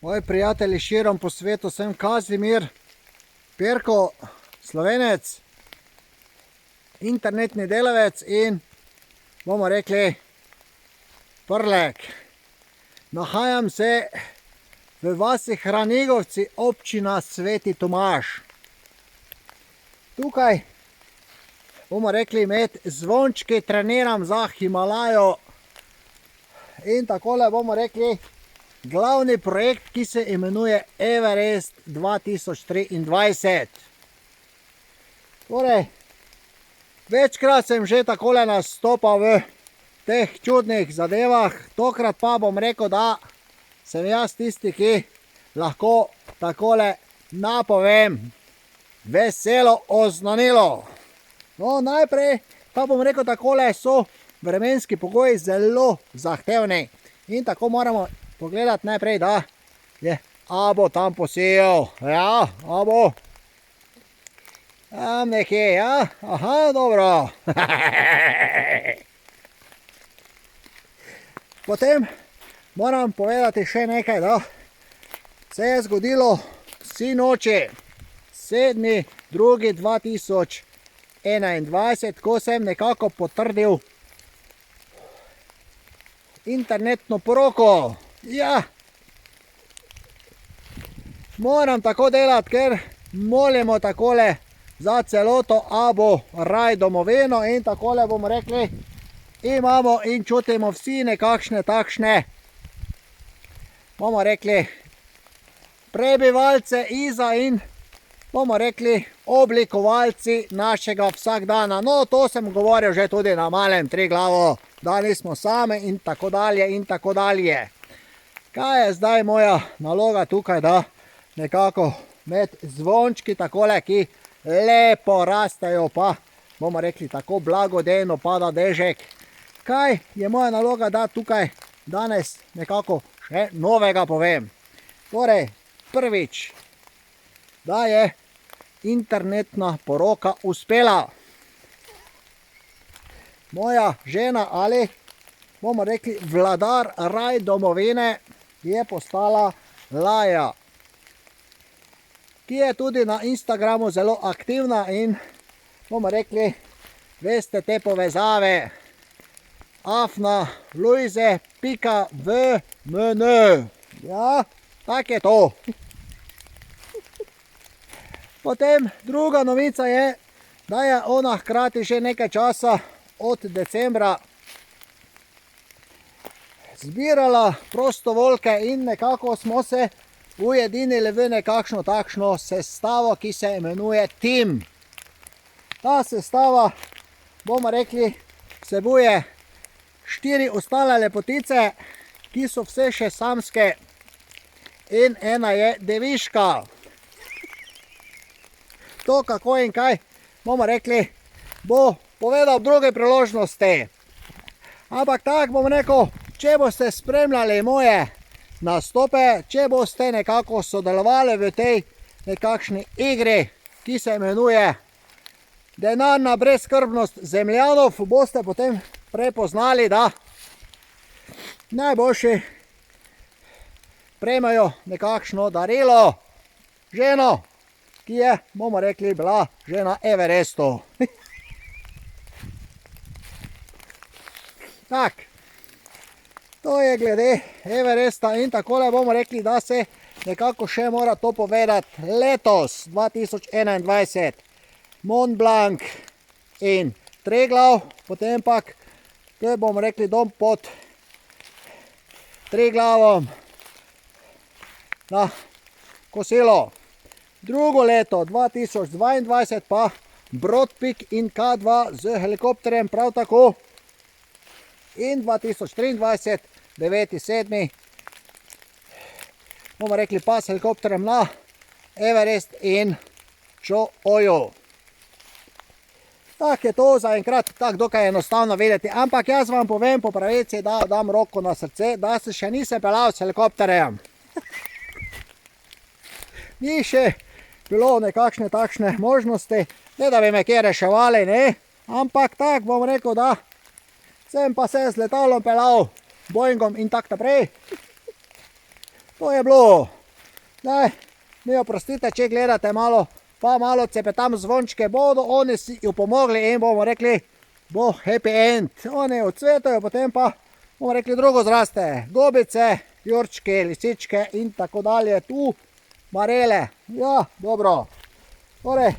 Moji prijatelji širom po svetu, sem Kazimir Perko, Slovenec, internetni delavec in bomo rekli Prlek. Nahajam se v vasi Hranigovci, občina Sveti Tomaž. Tukaj bomo rekli med zvončki treniram za Himalajo in takole bomo rekli glavni projekt, ki se imenuje Everest 2023. Torej, večkrat sem že takole nastopal v teh čudnih zadevah, tokrat pa bom rekel, da sem jaz tisti, ki lahko takole napovem veselo oznanilo. No, najprej pa bom rekel takole, so vremenski pogoji zelo zahtevni in tako moramo pogledati najprej, da je Abo tam posejal. Ja, Abo. Tam nekje, ja. Aha, dobro. Potem moram povedati še nekaj, da se je zgodilo sinoči 7.2.2021, ko sem nekako potrdil internetno poroko. Ja, moram tako delati, ker molimo takole za celoto Abo raj domovino in takole bomo rekli, imamo in čutimo vsi nekakšne takšne, bomo rekli, prebivalce iza in bomo rekli oblikovalci našega vsakdana. No, to sem govoril že tudi na Malem Triglavu, da nismo sami in tako dalje in tako dalje. Kaj je zdaj moja naloga tukaj, da nekako med zvončki takole, ki lepo rastejo, pa bomo rekli tako blagodejno pada dežek. Kaj je moja naloga, da tukaj danes nekako še novega povem? Torej, prvič, da je internetna poroka uspela. Moja žena ali bomo rekli vladar raj domovine je postala Laja, ki je tudi na Instagramu zelo aktivna in bomo rekli, veste te povezave afna.luize.vmn. Ja, tak je to. Potem druga novica je, da je ona hkrati že nekaj časa od decembra zbirala prostovoljke in nekako smo se ujedinili v nekakšno takšno sestavo, ki se imenuje Tim. Ta sestava, bomo rekli, vsebuje 4 ostale lepotice, ki so vse še samske in ena je deviška. To, kako in kaj, bomo rekli, bo povedal v druge priložnosti. Ampak tak bom rekel, če boste spremljali moje nastope, če boste nekako sodelovali v tej nekakšni igri, ki se imenuje denarna brezskrbnost zemljanov, boste potem prepoznali, da najboljši prejmejo nekakšno darilo ženo, ki je, bomo rekli, bila že na Everestu. Tak, to je glede Everesta in takole bomo rekli, da se nekako še mora to povedati. Letos 2021 Mont Blanc in Triglav, potem pa, ko bomo rekli, dom pod Triglavom na kosilo. Drugo leto 2022 pa Brodpik in K2 z helikopterjem prav tako. In 2023, 9.7. bomo rekli pa s helikopterjem na Everest in Čo-Oju. Tak je to zaenkrat, tako dokaj enostavno videti, ampak jaz vam povem po pravici, da dam roko na srce, da se še nisem pelal s helikopterjem. Ni še bilo nekakšne takšne možnosti, ne da bi me kje reševali, ne, ampak tak bom rekel, da sem pa se z letalom pelal, Boeingom in tak naprej. To je bilo. Daj, mi oprostite, če gledate malo, pa malo cepetam zvončke, bodo oni si jo pomogli in bomo rekli, bo happy end. Oni odsvetajo, potem pa bomo rekli drugo zraste. Gobice, jurčke, lisičke in tako dalje. Tu marele. Ja, dobro. Torej,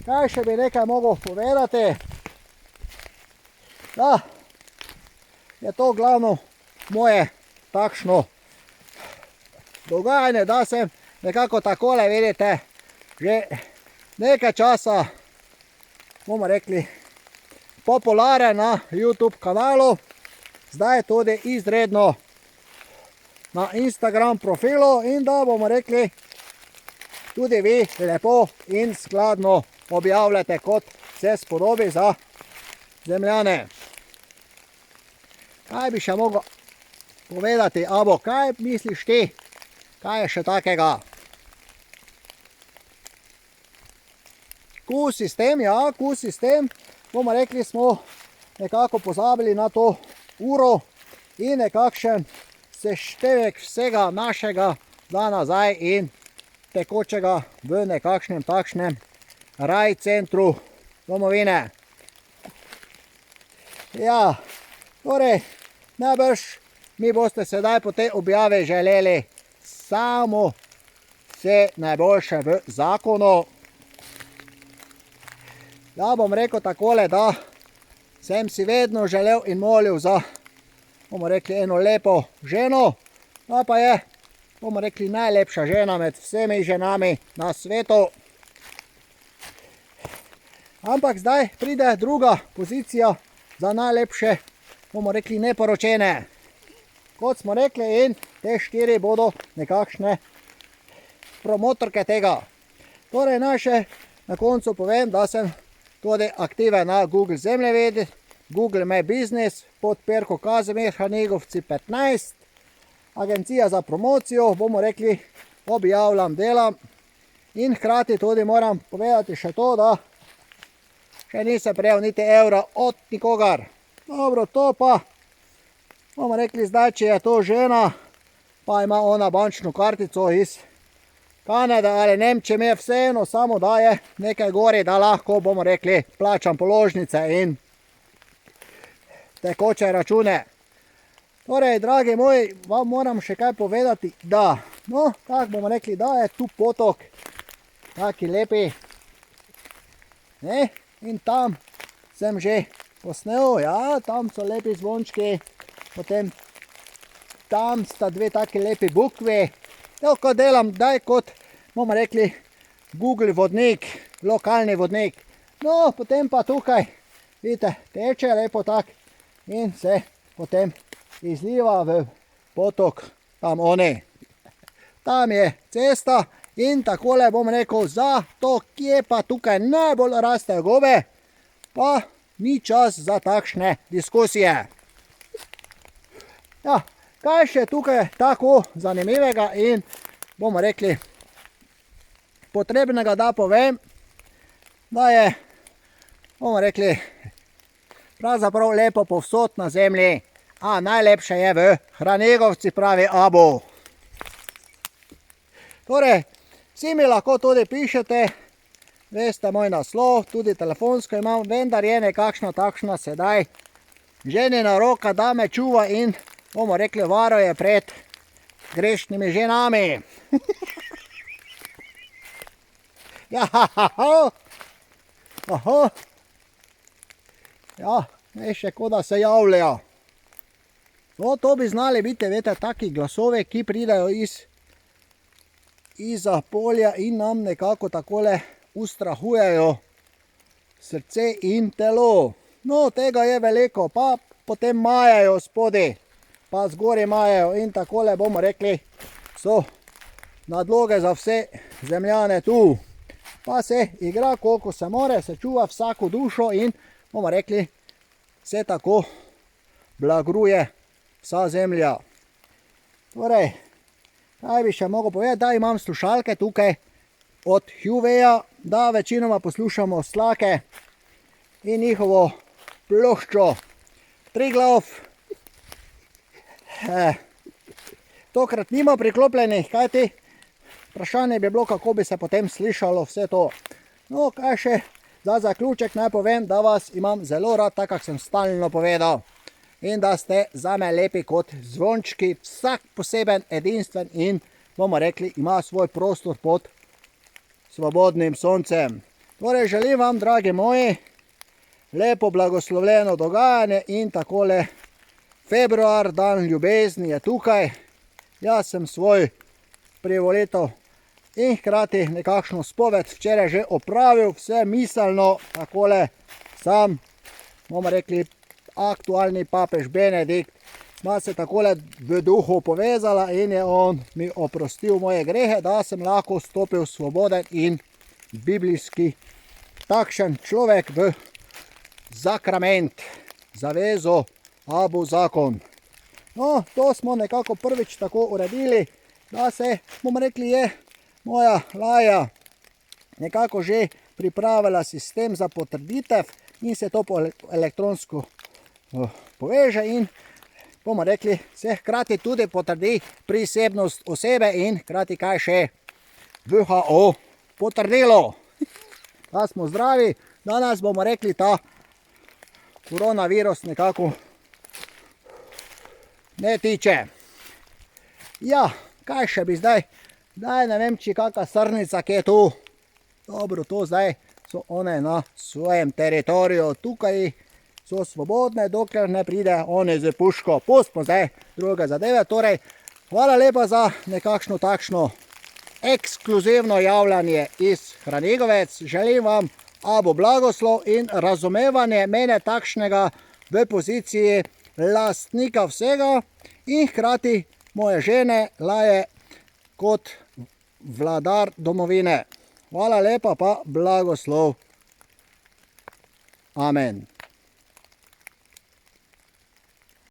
kaj še bi nekaj mogel povedati? Da je to glavno moje takšno dogajanje, da sem nekako takole, vidite, že nekaj časa, bomo rekli, popularen na YouTube kanalu, zdaj tudi izredno na Instagram profilu in da bomo rekli, tudi vi lepo in skladno objavljate, kot se spodobi za zemljane. Kaj bi še mogel povedati, Abo, kaj misliš ti? Kaj je še takega? Q-sistem, ja, Q-sistem, bomo rekli, smo nekako pozabili na to uro in nekakšen seštevek vsega našega da nazaj in tekočega v nekakšnem takšnem raj centru domovine. Ja, torej, najbrž mi boste sedaj po tej objavi želeli samo vse najboljše v zakonu. Ja, bom rekel takole, da sem si vedno želel in molil za, bomo rekli, eno lepo ženo, da pa je, bomo rekli, najlepša žena med vsemi ženami na svetu. Ampak zdaj pride druga pozicija za najlepše, bomo rekli, neporočene. Kot smo rekli, in te 4 bodo nekakšne promotorke tega. Torej, naj še na koncu povem, da sem tudi aktiven na Google zemljevedi, Google My Business, pod Perko Kazimir, Hranigovci 15. Agencija za promocijo, bomo rekli, objavljam, delam. In hkrati tudi moram povedati še to, da še nisem prejel niti evra od nikogar. Dobro, to pa bomo rekli zdaj, če je to žena, pa ima ona bančno kartico iz Kanade ali Nemčije, mi je vseeno, samo da je nekaj gori, da lahko, bomo rekli, plačam položnice in tekoče račune. Torej, dragi moji, vam moram še kaj povedati, da, no, tako bomo rekli, da je tu potok, taki lepi, ne, in tam sem že posnel, ja, tam so lepi zvončki, potem tam sta 2 taki lepi bukvi, ko delam, daj kot, bomo rekli, Google vodnik, lokalni vodnik. No, potem pa tukaj, vidite, teče lepo tak in se potem izliva v potok, tam oni. Tam je cesta in takole bom rekel, za to, kje pa tukaj najbolj rastejo gobe, pa ni čas za takšne diskusije. Ja, kaj še tukaj tako zanimivega in, bomo rekli, potrebnega, da povem, da je, bomo rekli, pravzaprav lepo povsod na zemlji, a najlepše je v Hranigovci, pravi Abo. Torej, vsi mi lahko tudi pišete, veste moj naslov, tudi telefonsko imam, vendar je nekakšna takšna sedaj ženina roka, da me čuva in, bomo rekli, varuje pred grešnimi ženami. Ja, aha. Ja, ne še koda se javlja. No, to bi znali biti, veste, taki glasovi, ki pridajo izza polja in nam nekako takole ustrahujejo srce in telo. No, tega je veliko, pa potem majajo spodi, pa zgori majajo in takole, bomo rekli, so nadloge za vse zemljane tu. Pa se igra, koliko se more, se čuva vsako dušo in, bomo rekli, se tako blagruje vsa zemlja. Torej, kaj bi še mogel povedati, da imam slušalke tukaj od Huaweia, da večinoma poslušamo Slake in njihovo ploščo Triglav. tokrat nima priklopljenih, kajti vprašanje bi bilo, kako bi se potem slišalo vse to. No, kaj še za zaključek naj povem, da vas imam zelo rad, tako kot sem stalno povedal. In da ste zame lepi kot zvončki, vsak poseben, edinstven in, bomo rekli, ima svoj prostor pod svobodnim soncem. Torej, želim vam, dragi moji, lepo blagoslovljeno dogajanje in takole februar, dan ljubezni je tukaj. Jaz sem svoj privolitev in hkrati nekakšno spoved včeraj že opravil, vse miselno, takole sam, bomo rekli, aktualni papež Benedikt, sva se takole v duhu povezala in je on mi oprostil moje grehe, da sem lahko stopil svoboden in biblijski takšen človek v zakrament, zavezo, abu zakon. No, to smo nekako prvič tako uredili, da se, bomo rekli, je moja Laja nekako že pripravila sistem za potrditev in se to po elektronsko poveže in, bomo rekli, se hkrati tudi potrdi prisebnost osebe in hkrati kaj še WHO potrdilo, da smo zdravi, da nas, bomo rekli, ta koronavirus nekako ne tiče. Ja, kaj še bi zdaj? Zdaj ne vem, či kakva srnica, ki je tu. Dobro, to zdaj so one na svojem teritoriju. Tukaj so svobodne, dokler ne pride one z puško. Pustimo zdaj druge zadeve. Torej, hvala lepa za nekakšno takšno ekskluzivno javljanje iz Hranigovec. Želim vam abo blagoslov in razumevanje mene takšnega v poziciji lastnika vsega in hkrati moje žene Laje kot vladar domovine. Hvala lepa, pa blagoslov. Amen.